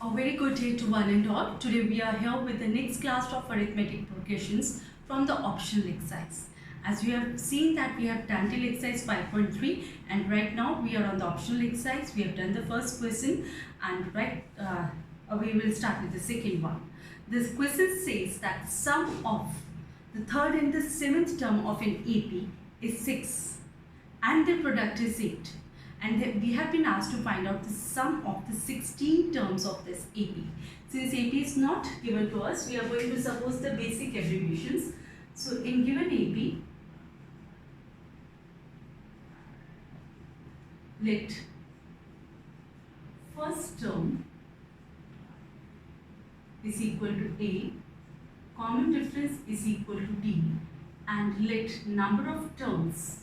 A very good day to one and all. Today we are here with the next class of arithmetic progressions from the optional exercise. As we have seen that we have done till exercise 5.3 and right now we are on the optional exercise. We have done the first question and we will start with the second one. This question says that sum of the third and the seventh term of an AP is 6 and the product is 8. And we have been asked to find out the sum of the 16 terms of this AP. Since AP is not given to us, we are going to suppose the basic abbreviations. So in given AP, let first term is equal to A, common difference is equal to D, and let number of terms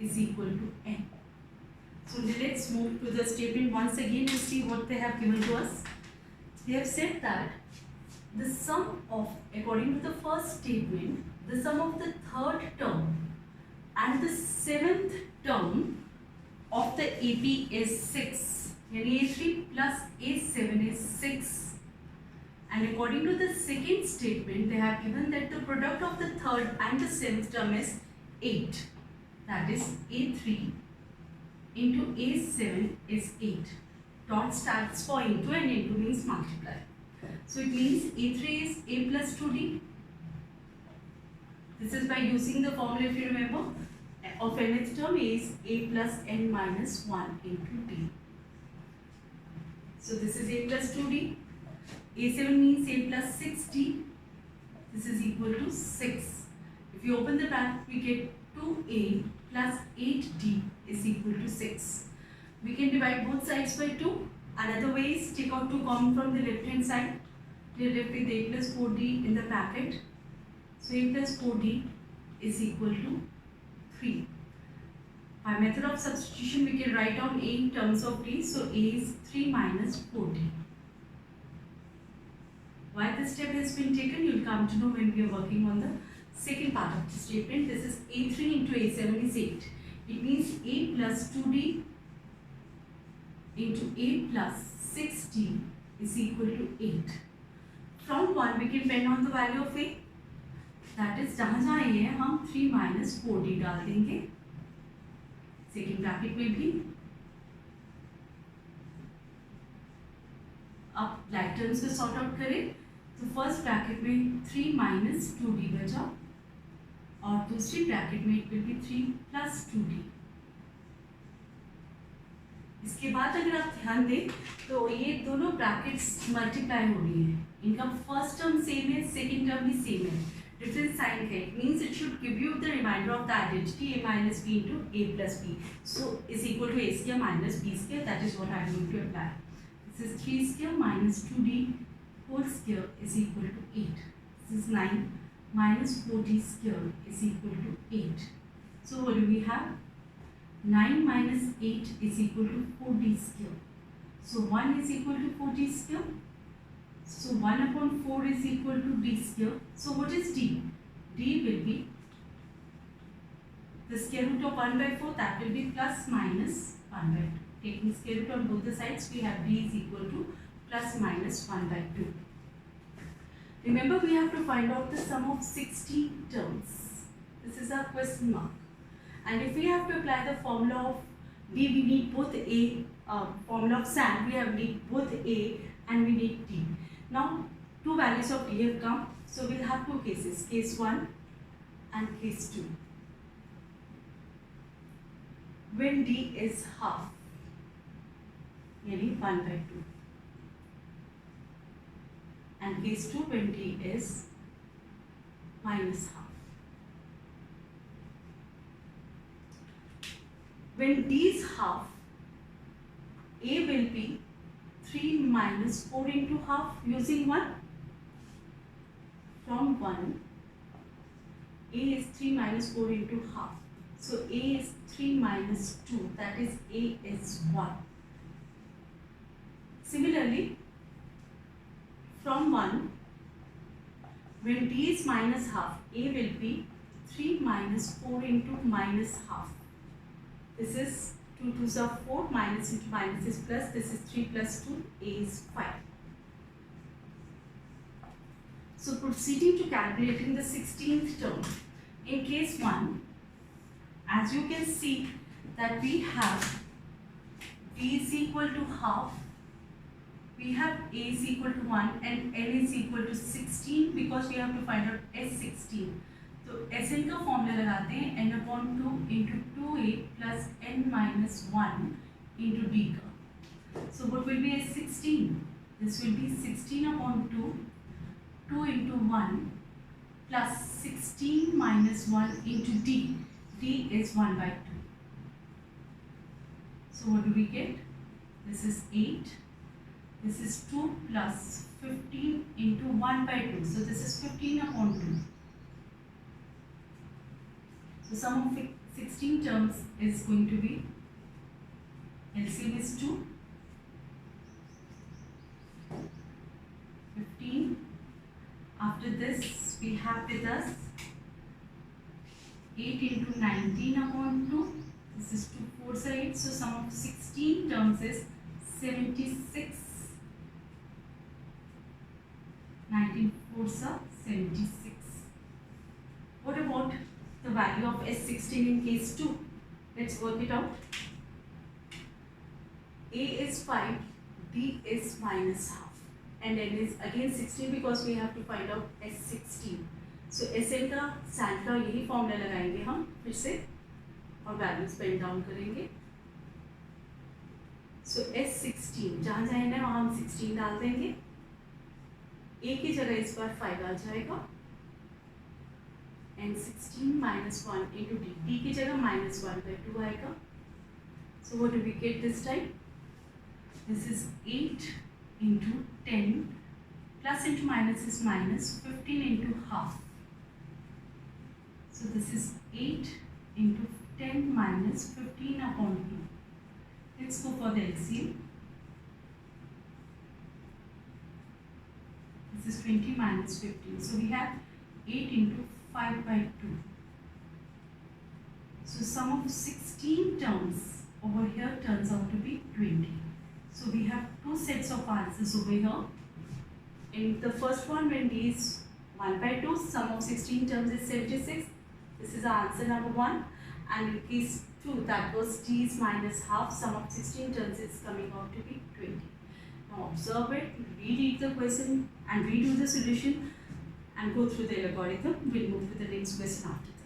is equal to n. So let's move to the statement once again to see what they have given to us. They have said that the sum of, according to the first statement, the sum of the third term and the seventh term of the AP is 6. Yani A3 plus A7 is 6. And according to the second statement, they have given that the product of the third and the seventh term is 8. That is A3 into A7 is 8. Dot starts for into and into means multiply. So it means A3 is A plus 2D. This is by using the formula, if you remember, of nth term is A plus n minus 1 into D. So this is A plus 2D. A7 means A plus 6D. This is equal to 6. If you open the bracket, we get 2A plus 8D is equal to 6. We can divide both sides by 2. Another way is take out 2 common from the left hand side. We are left with A plus 4D in the bracket. So A plus 4D is equal to 3. By method of substitution, we can write down A in terms of D. So A is 3 minus 4D. Why this step has been taken, you will come to know when we are working on the second part of the statement. This is A3 into A7 is 8. It means A plus 2D into A plus 6D is equal to 8. From 1 we can depend on the value of A. That is जहाँ जहाँ A है हम 3 minus 4D डाल देंगे second bracket में भी. अब like terms को सॉर्ट आउट करें तो फर्स्ट ब्रैकेट में 3 minus 2D बचा और दूसरी ब्रैकेट में it will be 3 plus 2D. इसके बाद अगर आप ध्यान दें तो ये दोनों ब्रैकेट्स मल्टीप्लाई हो रही हैं. इनका फर्स्ट टर्म सेम है, सेकेंड टर्म भी सेम है, डिफरेंट साइन है. It means it should give you the reminder of the identity A minus B into A plus B. So is equal to A square minus B square. That is what I am going to apply. This is 3 square minus 2D whole square is equal to 8. This is 9 minus 4D square is equal to 8. So what do we have? 9 minus 8 is equal to 4D square. So 1 is equal to 4D square. So 1 upon 4 is equal to D square. So what is D? D will be the square root of 1 by 4. That will be plus minus 1 by 2. Taking square root on both the sides, we have D is equal to plus minus 1 by 2. Remember, we have to find out the sum of 16 terms. This is our question mark. And if we have to apply the formula of D, we need both A, formula of SAN, we have need both A and we need D. Now, two values of D have come. So, we will have two cases, case 1 and case 2. When D is half, yani 1 by 2. And case 2 when D is minus half. When D is half, A will be 3 minus 4 into half using 1. From 1, A is 3 minus 4 into half. So A is 3 minus 2, that is A is 1. Similarly, from 1, when D is minus half, A will be 3 minus 4 into minus half. This is 2 2s are 4, minus into minus is plus, this is 3 plus 2, a is 5. So proceeding to calculating the 16th term. In case 1, as you can see that we have b is equal to half, we have a is equal to 1 and n is equal to 16 because we have to find out s16. तो Sn का formula लगाते हैं n upon 2 into 2a plus n minus 1 into d का. So what will be S16? This will be 16 upon 2, 2 into 1 plus 16 minus 1 into d. D is 1 by 2. So what do we get? This is 8. This is 2 plus 15 into 1 by 2. So this is 15 upon 2. So sum of 16 terms is going to be, LCM is 2, 15. After this we have with us 8 into 19 upon 2. This is 2 4s are 8. So sum of 16 terms is 76. 19 4s are 76. What about the value of S16 in case 2? Let's work it out. A is 5, D is minus half, and N is again 16 because we have to find out S16. So Sn का San का यही formula लगाएंगे हम फिर से और values pen down करेंगे. सो S16 जहाँ जहाँ है वहाँ हम 16 डाल देंगे. A की जगह इस बार 5 आ जाएगा and 16 minus 1 into d. D की जगह minus 1 by 2 आएगा. So what do we get this time? This is 8 into 10 plus into minus is minus 15 into half. So this is 8 into 10 minus 15 upon 2. Let's go for the LCM. This is 20 minus 15. So we have 8 into 5 by 2. So sum of 16 terms over here turns out to be 20. So we have two sets of answers over here. In the first one, when d is 1 by 2, sum of 16 terms is 76. This is our answer number 1. And in case 2, that was d is minus half, sum of 16 terms is coming out to be 20. Now observe it, reread the question and redo the solution and go through the algorithm. We'll move to the next question after this.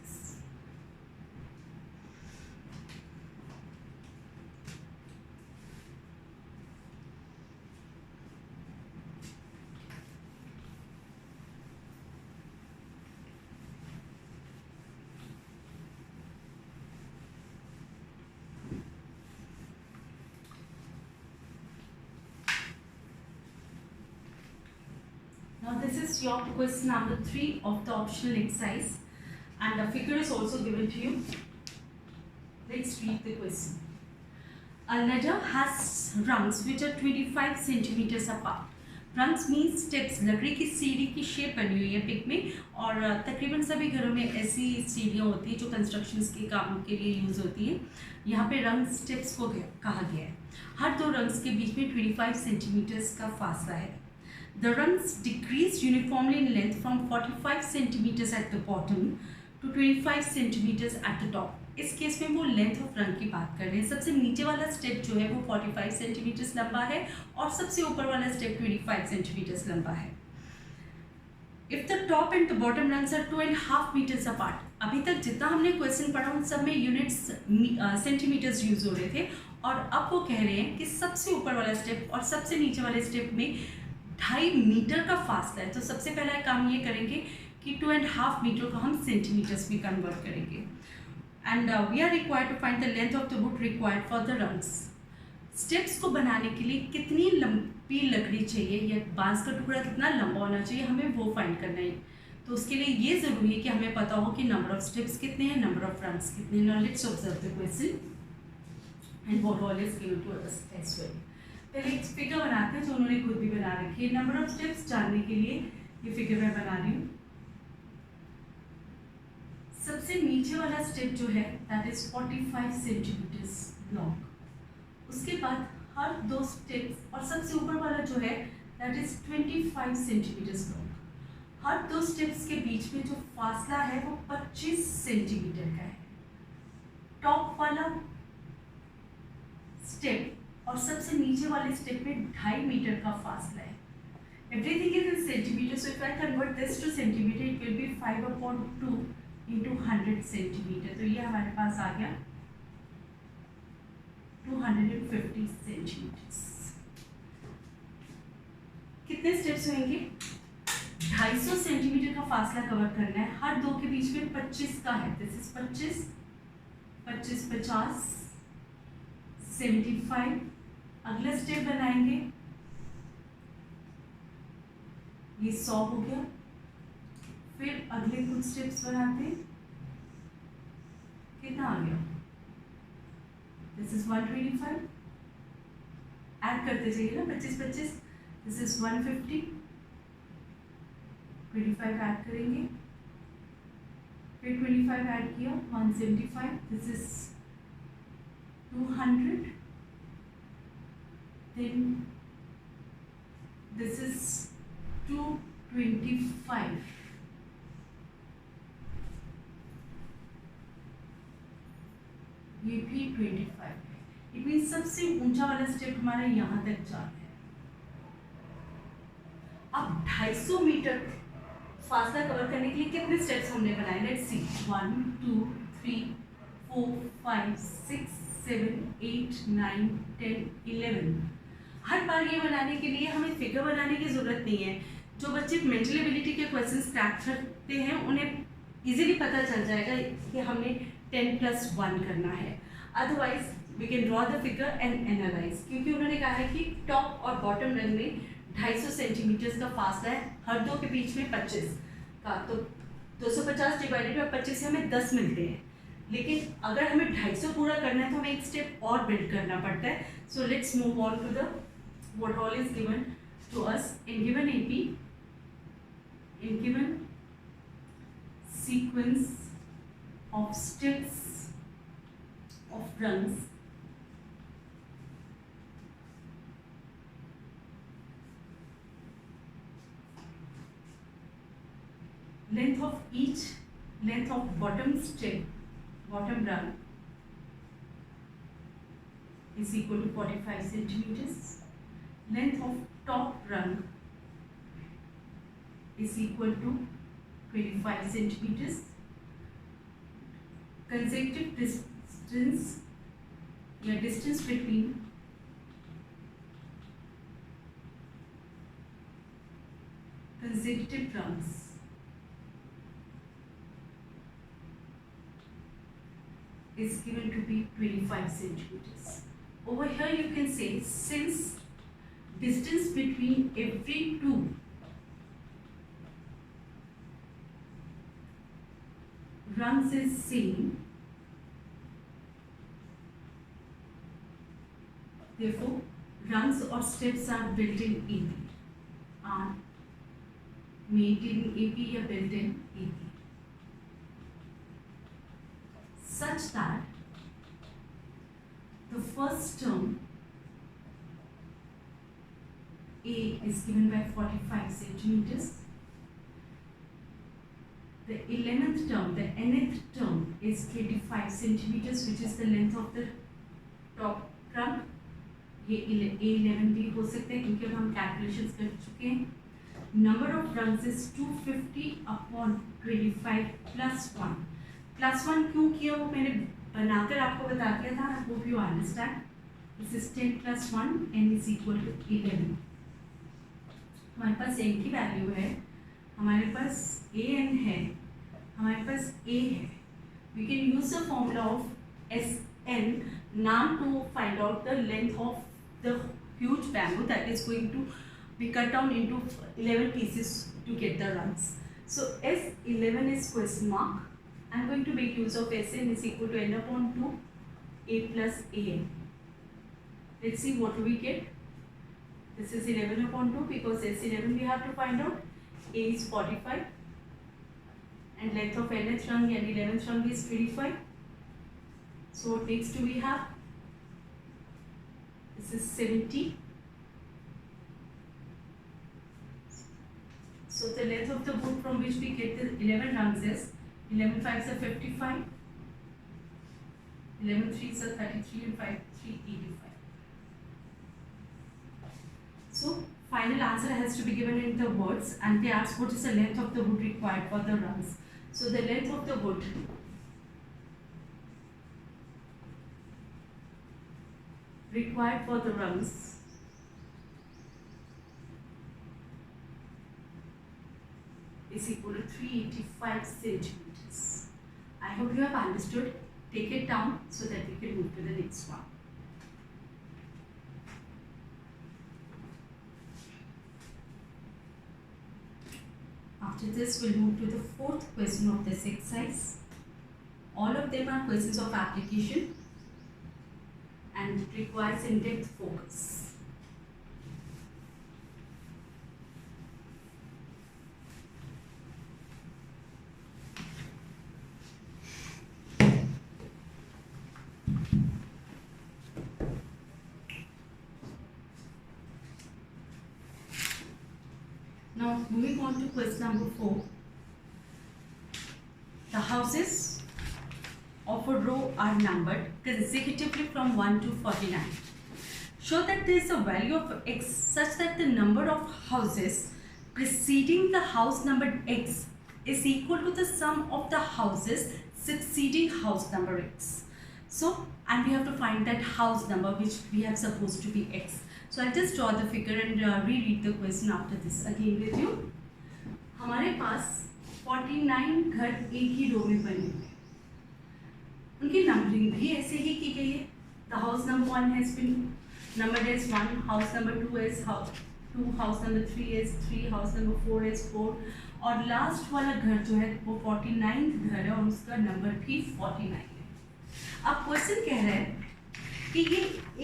Now this is your question number 3 of the optional exercise, and a figure is also given to you. Let's read the question. A ladder has rungs which are 25 centimeters apart. Rungs means steps. लकड़ी की सीढ़ी की shape बनी हुई है pick में, और तकरीबन सभी घरों में ऐसी सीढ़ियाँ होती हैं जो कंस्ट्रक्शंस के काम के लिए यूज़ होती हैं. यहाँ पे रंग स्टेप्स को कहा गया है. हर दो रंग्स के बीच में 25 सेंटीमीटर्स का फासला है. The rungs decrease uniformly in length from 45 centimeters at the bottom to 25 centimeters at the top. इस केस में वो लेंथ ऑफ रंग की बात कर रहे हैं. सबसे नीचे वाला स्टेप जो है वो 45 सेंटीमीटर्स लंबा है और सबसे ऊपर वाला स्टेप 25 सेंटीमीटर्स लंबा है. If the top and the bottom rungs are 2.5 meters apart, अभी तक जितना हमने क्वेश्चन पढ़ा उन सब में यूनिट्स सेंटीमीटर्स यूज हो रहे थे, और अब वो कह रहे हैं कि सबसे ऊपर वाला स्टेप और सबसे नीचे वाले स्टेप में 2.5 मीटर का फासला है. तो सबसे पहला काम ये करेंगे कि 2.5 मीटर को हम सेंटीमीटर्स में कन्वर्ट करेंगे. And we are required to find the length of the wood required for the rungs. Steps को बनाने के लिए कितनी लंबी लकड़ी चाहिए या बांस का टुकड़ा कितना लंबा होना चाहिए, हमें वो फाइंड करना है. तो उसके लिए ये ज़रूरी है कि हमें पता हो कि नंबर ऑफ स्टेप्स कितने हैं, नंबर ऑफ रंग्स कितने हैं. Now let's observe the question and what all is given to us as well. पहले एक फिगर बनाते हैं जो उन्होंने खुद भी बना रखी है. नंबर ऑफ स्टेप्स जानने के लिए ये फिगर मैं बना रही हूँ. सबसे नीचे वाला स्टेप जो है दैट इज 45 सेंटीमीटर्स लॉन्ग. उसके बाद हर 2 स्टेप्स और सबसे ऊपर वाला जो है that is 25 centimetre long. Her 2 steps के बीच में जो फासला है वो 25 सेंटीमीटर का है। टॉप वाला स्टेप और सबसे नीचे वाले स्टेप में 2.5 मीटर का फासला है। Everything is in centimeters, so if I convert this to centimeter, it will be 5/2 into 100 centimeter. तो ये हमारे पास आ गया 250 सेंटीमीटर्स। कितने स्टेप्स होंगे? 250 सेंटीमीटर का फासला कवर करना है। हर 2 के बीच में 25 का है। This is 25, 25, 50, 75। अगला स्टेप बनाएंगे, ये 100 हो गया। फिर अगले कुछ स्टेप्स बनाते हैं, कितना आ गया? दिस इज 125, ऐड करते जाइए ना, 25 25। दिस इज 150, 25 ऐड करेंगे, फिर 25 ऐड किया 175। This is 200, then this is 225, ये भी 25 है। इट मीन सबसे ऊंचा वाला स्टेप हमारा यहाँ तक जा रहा है। अब 250 मीटर फासला कवर करने के लिए कितने स्टेप्स हमने बनाए? Let's see, 1 2 3 4 5 6 7 8 9 10 11। हर बार ये बनाने के लिए हमें फिगर बनाने की ज़रूरत नहीं है। जो बच्चे मेंटल एबिलिटी के क्वेश्चंस क्रैक करते हैं उन्हें इजीली पता चल जाएगा कि हमने 10 + 1 करना है। Otherwise we can draw the figure and analyse, क्योंकि उन्होंने कहा है कि टॉप और बॉटम रन में 250 सेंटीमीटर का फासला है, हर 2 के बीच में 25 का। तो 250 डिवाइडेड बाई 25 से हमें 10 मिलते हैं। लेकिन अगर हमें 250 पूरा करना है तो हमें एक स्टेप और बिल्ड करना पड़ता है। So let's move on to the what all is given to us in given AP, in given sequence of steps of runs, length of bottom step, bottom run is equal to 45 centimeters. Length of top run is equal to 25 centimeters. Consecutive distance या distance between consecutive runs is given to be 25 centimeters. Over here you can say, since distance between every 2 runs is same, therefore runs or steps are built in AP, are made in AP या built in AP, such that the first term A is given by 45 centimeters. The 11th term, the nth term is 25 centimeters, which is the length of the top trunk. ये A11 भी हो सकते हैं क्योंकि अब हम calculations कर चुके हैं। Number of runs is 250 upon 25 plus 1. Plus 1 क्यों किया वो मैंने बनाकर आपको बता दिया था। I hope you understand. This is 10 plus 1, n is equal to 11. हमारे पास n की वैल्यू है, हमारे पास an है, हमारे पास a है. We can use the formula of Sn now to find out the length of the huge bamboo that is going to be cut down into 11 pieces to get the runs. So S11 is question mark. I am going to make use of Sn is equal to n upon 2 a plus an. Let's see what do we get. This is 11 upon 2 because S11 we have to find out. A is 45 and length of nth rung and 11th rung is 25. So what next do we have? This is 70. So the length of the wood from which we get the 11 rungs is 11 5s are 55, 11 3s are 33, and 5 3 85. So final answer has to be given in the words, and they ask what is the length of the wood required for the rungs. So the length of the wood required for the rungs is equal to 385 centimeters. I hope you have understood. Take it down so that we can move to the next one. After this, we'll move to the fourth question of this exercise. All of them are questions of application and requires in-depth focus. Now, moving on to question number 4. The houses of a row are numbered consecutively from 1 to 49. Show that there is a value of x such that the number of houses preceding the house number x is equal to the sum of the houses succeeding house number x. So, and we have to find that house number which we have supposed to be x. So I'll just draw the figure and reread the question after this again with you. हमारे पास 49 घर एक ही रो में बने हुए हैं. उनकी numbering भी ऐसे ही की गई है. The house number 1 has been numbered as 1, house number 2 is 2, house number 3 is 3, house number 4 is 4, और लास्ट वाला घर जो है वो 49th घर है और उसका नंबर भी 49 है. अब क्वेश्चन कह रहा है कि ये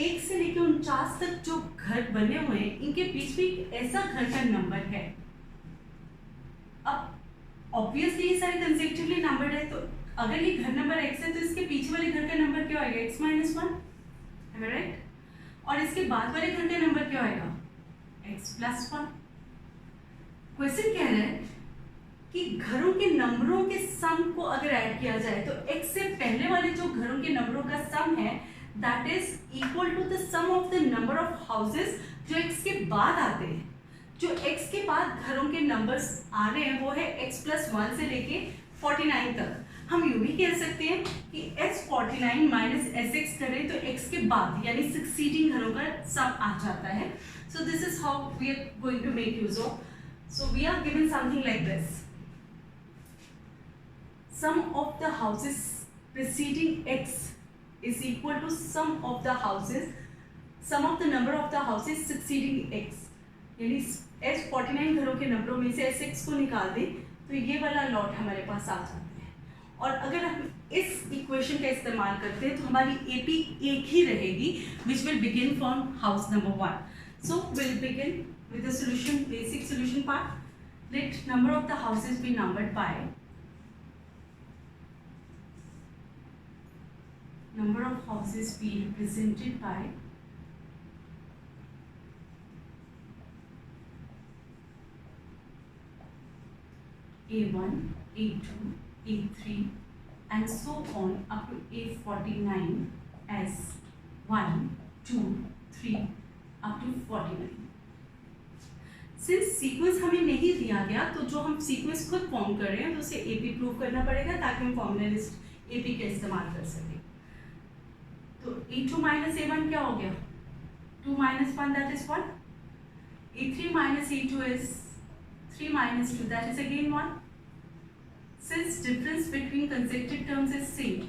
1 से लेकर 49 तक जो घर बने हुए हैं इनके बीच में एक ऐसा घर का नंबर है. अब ऑब्वियसली ये सारे कंसेक्टिवली नंबर्ड है, तो अगर ये घर नंबर x है तो इसके पीछे वाले घर का नंबर क्या आएगा? x - 1, am I right? और इसके बाद वाले घर का नंबर क्या आएगा? x + 1. क्वेश्चन कह रहा है कि घरों के नंबरों के सम को अगर ऐड किया जाए तो x से पहले वाले जो घरों के नंबरों का सम है that is equal to the sum of the number of houses जो x के बाद आते हैं. जो x के बाद घरों के नंबर्स आ रहे हैं वो है x + 1 से लेके 49 तक. हम यूं भी कह सकते हैं कि s49 माइनस sx करें तो x के बाद यानी सक्सीडिंग घरों का सम आ जाता है. So this is how we are going to make use of. So we are given something like this. Sum of the houses preceding x is equal to sum of the number of the houses succeeding x. यानी s49 घरों के नंबरों में से sx को निकाल दें तो ये वाला लॉट हमारे पास आ जाता है. और अगर हम इस इक्वेशन का इस्तेमाल करते हैं तो हमारी AP एक ही रहेगी, which will begin from house number 1. So we'll begin with the solution, basic solution part. Let number of the houses be numbered by number of houses be represented by A1, A2, A3 and so on up to A49 as 1, 2, 3 up to 49. Since sequence हमें नहीं दिया गया तो जो हम sequence खुद form कर रहे हैं तो उसे AP प्रूव करना पड़ेगा ताकि हम फॉर्मूला लिस्ट AP का इस्तेमाल कर सकें. तो A2 minus A1 क्या हो गया? 2 minus 1 that is 1. A3 minus A2 is 3 minus 2 that is again 1. Since difference between consecutive terms is same,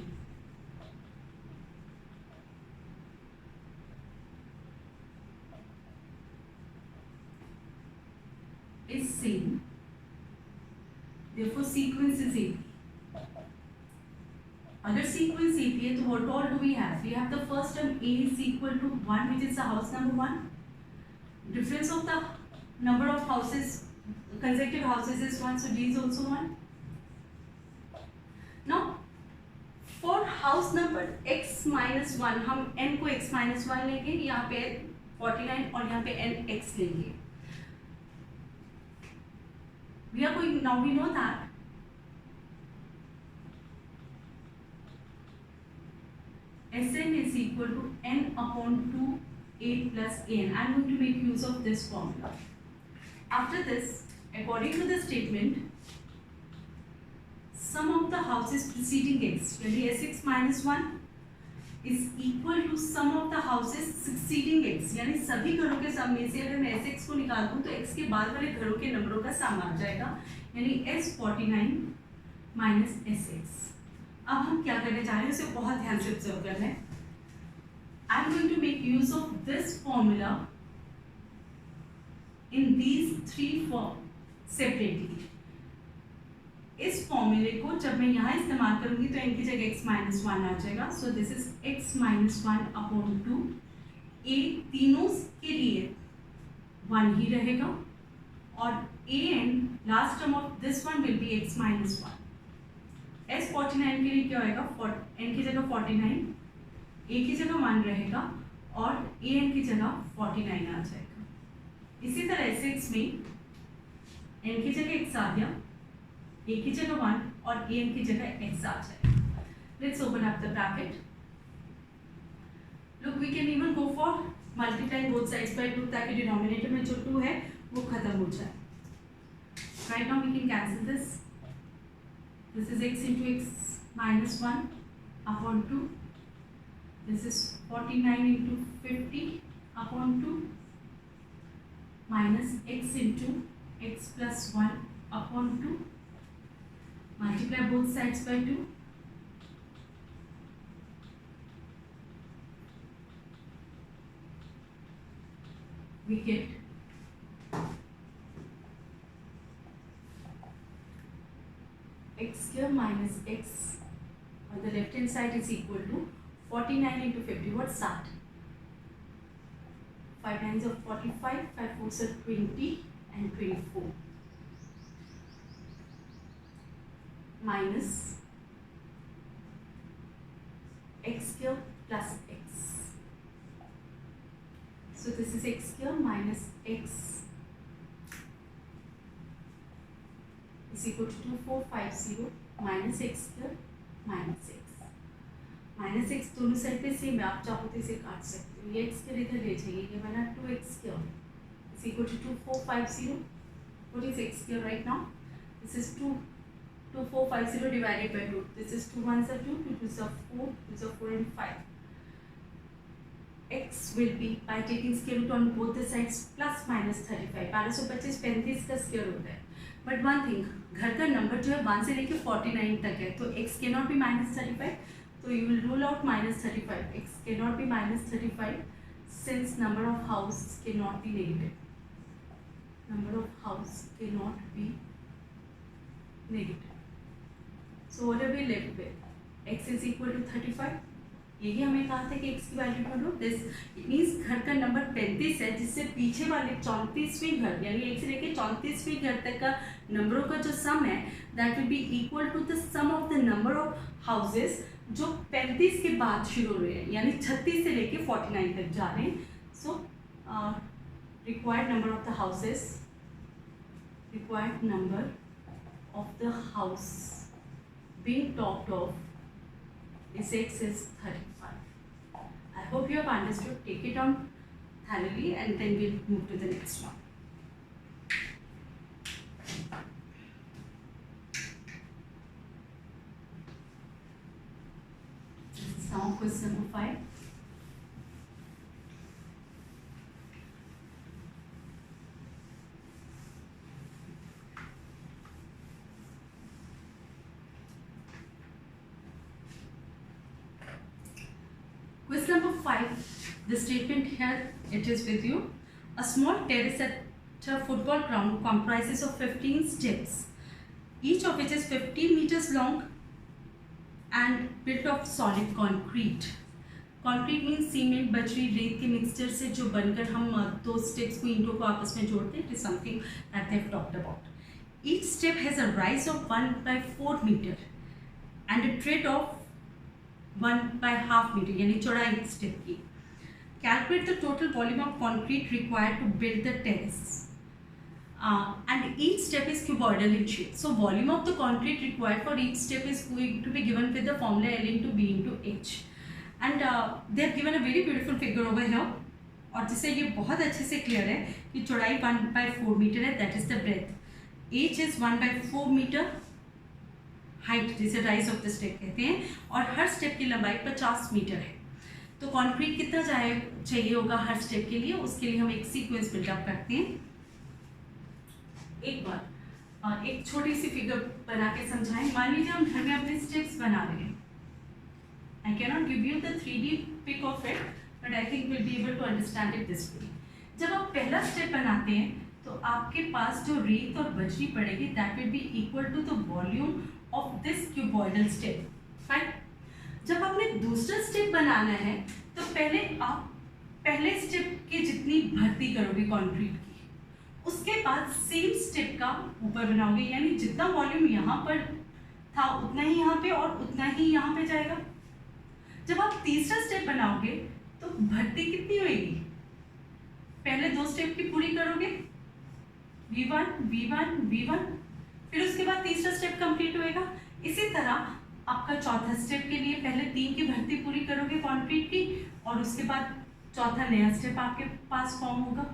therefore sequence is AP. अगर sequence AP है तो what all do we have? We have the first term A is equal to 1 which is the house number 1. Difference of the number of houses, consecutive houses is 1, so D is also 1. Now for house number x-1 हम n को x-1 लेंगे, यहाँ पे 49 और यहाँ पे n x लेंगे. We are going, now we know that Sn is equal to n upon 2a plus an. I am going to make use of this formula. After this, according to the statement, sum of the houses preceding x, यानी Sx minus 1 is equal to sum of the houses succeeding x, यानी सभी घरों के सम में से अगर मैं Sx को निकाल दूं तो x के बाद वाले घरों के नंबरों का सम आ जाएगा, यानी S49 minus Sx. अब हम क्या करने जा रहे हैं उसे बहुत ध्यान से ऑब्जर्व करना है. I am going to make use of this formula in these three form separately. इस फॉर्मूले को जब मैं यहाँ इस्तेमाल करूंगी तो इनकी जगह x-1 आ जाएगा. So this is x-1 upon 2. a तीनों के लिए 1 ही रहेगा और an last term of this one will be x-1. S49 के लिए क्या होएगा, n की जगह 49, a की जगह 1 रहेगा और an की जगह 49 आ जाएगा. इसी तरह Sx में n की जगह x आ गया, a की जगह 1 और an की जगह x आ जाएगा. Let's open up the bracket. Look, we can even go for multiplying both sides by 2 ताकि डिनोमिनेटर में जो 2 है वो खत्म हो जाए. Right now we can cancel this. This is x into x-1 upon 2. This is 49 into 50 upon 2 minus x into x plus 1 upon 2. Multiply both sides by 2. We get x square minus x on the left hand side is equal to 49 into 50. What's that? 5 nines are 45, 5 fours are 20 and 24. Minus x square plus x. So this is x square minus x is equal to 2450 minus x square minus x. Minus x दोनों side पे same है, आप चाहो तो इसे काट सकते हो. ये एक्स के इधर ले जाइए, ये बना 2x square is equal to 2450. What is x square right now? This is 2450 divided by 2. This is 2 1s are 2, 2 2s are 4, 2s are 4 and 5. x will be by taking square root on both the sides plus minus 35. 1225 35 का square होता है. But one thing, घर का number जो है 1 से लेके 49 तक है, तो x can not be minus 35. So you will rule out minus 35. X cannot be minus 35 since number of houses cannot be negative. Number of house cannot be negative. So what are we left with? X is equal to 35. यही हमें कहा था कि x की value ढूंढो. This means घर का number 35 है, जिससे पीछे वाले 34वें घर यानी 1 से लेके 34वें घर तक का नंबरों का जो सम है that will be equal to the sum of the number of houses जो 35 के बाद शुरू हो रहे हैं, यानी 36 से लेके 49 तक जा रहे हैं. So required number of the houses, required number of the house being topped off is x is 35. I hope you have understood. Take it on thoroughly and then we'll move to the next one. This is now question number 5. Question number 5, the statement here, it is with you. A small terrace at a football ground comprises of 15 steps, each of which is 15 meters long and built of solid concrete. Concrete means cement, बजरी, रेत के mixture से जो बनकर हम दो steps को ईंटों को आपस में जोड़ते हैं. It is something that they have talked about. Each step has a rise of 1/4 meter and a tread of 1/2 metre यानी चौड़ाई स्टेप की। Calculate the total volume of concrete required to build the terrace and each step is cuboidal in shape. So volume of the concrete required for each step is going to be given with the formula L into B into H. And they have given a very beautiful figure over here. और जिससे ये बहुत अच्छे से clear है कि चौड़ाई 1/4 metre है, that is the breadth. H is 1/4 metre, height जिसे राइज ऑफ द स्टेप कहते हैं, और हर स्टेप की लंबाई 50 मीटर है। तो कॉन्क्रीट कितना चाहिए होगा हर स्टेप के लिए, उसके लिए हम एक सीक्वेंस बिल्डअप करते हैं। एक बार एक छोटी सी फिगर बना के समझाएं। मान लीजिए हम घर में अपने स्टेप्स बना रहे हैं। I can not give you the 3D pic of it, but I think will be able to understand it this way. जब आप पहला स्टेप बनाते हैं तो आपके पास जो रेत और बजरी पड़ेगी that will be equal to the volume of this cuboidal step, right. जब आपने दूसरा स्टेप बनाना है तो पहले आप पहले स्टेप की जितनी भर्ती करोगे कंक्रीट की, उसके बाद सेम स्टेप का ऊपर बनाओगे, यानी जितना वॉल्यूम यहाँ पर था उतना ही यहाँ पे और उतना ही यहाँ पे जाएगा। जब आप तीसरा स्टेप बनाओगे तो भर्ती कितनी होगी, पहले 2 स्टेप की पूरी करोगे, V1 V1 V1, फिर उसके बाद तीसरा स्टेप कंप्लीट होएगा। इसी तरह आपका चौथा स्टेप के लिए पहले 3 की भर्ती पूरी करोगे कंक्रीट की, और उसके बाद चौथा नया स्टेप आपके पास फॉर्म होगा,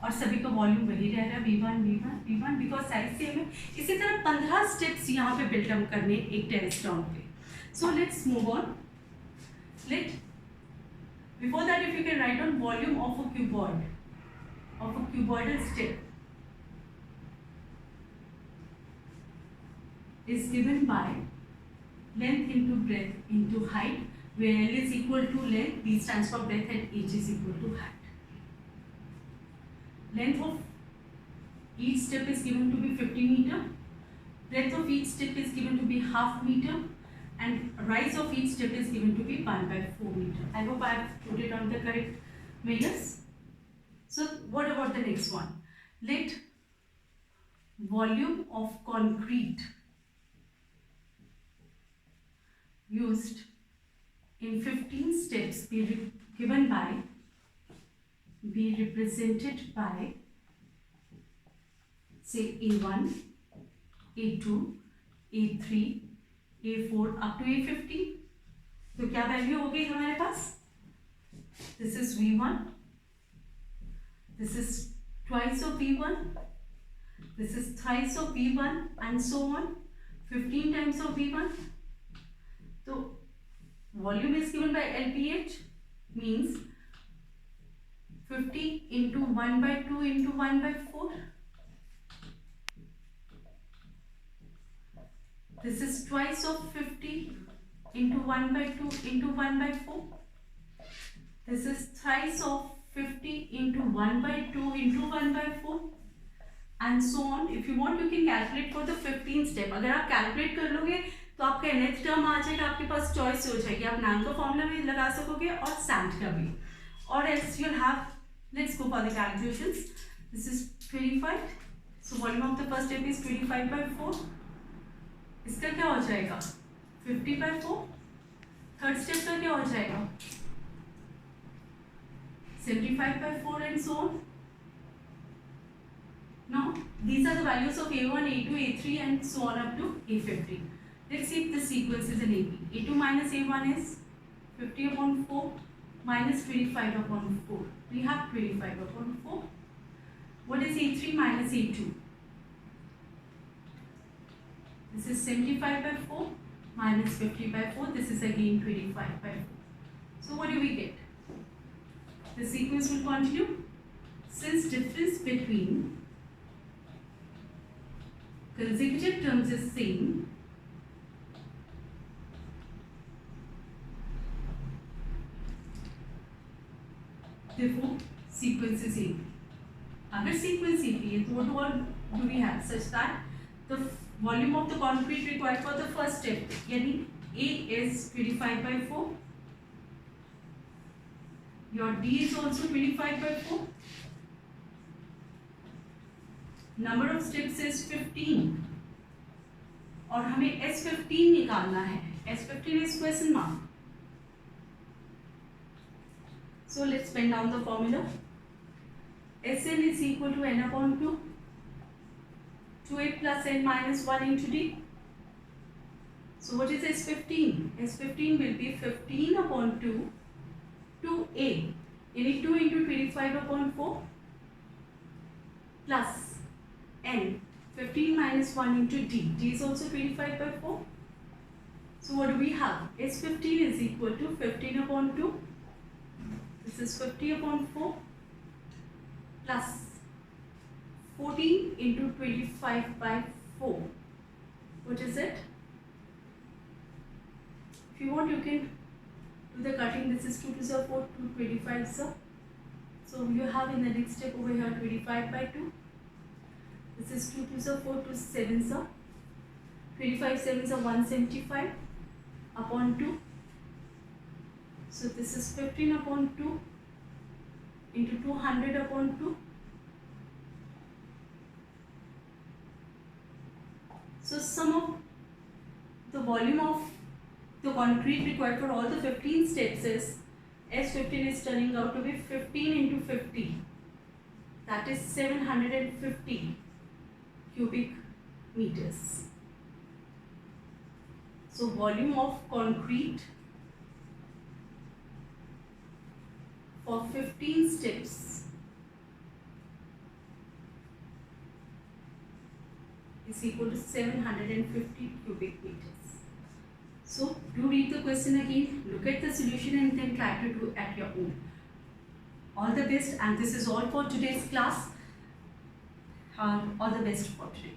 और सभी का वॉल्यूम वही रह रहा है V1 V1 V1, because size same है। इसी तरह 15 स्टेप्स यहाँ पे बिल्डअप करने एक टेरेस ग्राउंड पे। So let's move on. Let before that if you can write on volume of a cuboid, of a cuboidal step is given by length into breadth into height, where L is equal to length, B stands for breadth, and H is equal to height. Length of each step is given to be 50 meter, breadth of each step is given to be ½ meter, and rise of each step is given to be 1/4 meter. I hope I have put it on the correct measures. So what about the next one? Let volume of concrete used in 15 steps be represented by, say, A1, A2, A3, A4 up to A50. तो क्या value हो गई हमारे पास? This is V1, this is twice of V1, this is thrice of V1, and so on, 15 times of V1. So volume is given by LPH, means 50 into 1/2 into 1/4. This is twice of 50 into 1/2 into 1/4. This is thrice of 50 into 1/2 into 1/4, and so on. If you want, you can calculate for the 15 step. अगर आप calculate कर लोगे तो आपका nth term आ जाएगा, आपके पास choice हो जाएगी, आप नाम का फॉर्मूला भी लगा सकोगे और सैंड का भी, और else you'll have, let's go for the calculations. This is 25, so volume of the first step is 25/4. इसका क्या हो जाएगा 50/4, थर्ड स्टेप का क्या हो जाएगा 75/4, and so on. Now these are the values of A1, A2, A3, and so on up to A50. Let's see if the sequence is in AB. A2 minus A1 is 50/4 minus 25/4. We have 25/4. What is A3 minus A2? This is 75/4 minus 50/4. This is again 25/4. So what do we get? The sequence will continue. Since difference between consecutive terms is same, therefore sequence is AB. अगर sequence AB है तो what do we have such that the volume of the concrete required for the first step, यानी A is 25/4, your D is also 25/4, number of steps is 15, और हमें S15 निकालना है, S15 is question mark. So let's pen down the formula. Sn is equal to n upon 2, 2a plus n minus 1 into d. So what is S15? S15 will be 15 upon 2, 2a. You need 2 into 25 upon 4 plus n, 15 minus 1 into d. d is also 25 by 4. So what do we have? S15 is equal to 15 upon 2. This is 50 upon 4 plus 14 into 25 by 4. What is it? If you want, you can do the cutting. This is 2 to the 4, 2 25 sir. So you have in the next step over here 25 by 2. This is 2 to the 4 to 7 sir. 25 7s are 175 upon 2. So this is 15 upon 2 into 200 upon 2. So sum of the volume of the concrete required for all the 15 steps is S15 is turning out to be 15 into 50. That is 750 cubic meters. So volume of concrete for 15 steps is equal to 750 cubic meters. So do read the question again, look at the solution and then try to do at your own. All the best, and this is all for today's class. All the best for today.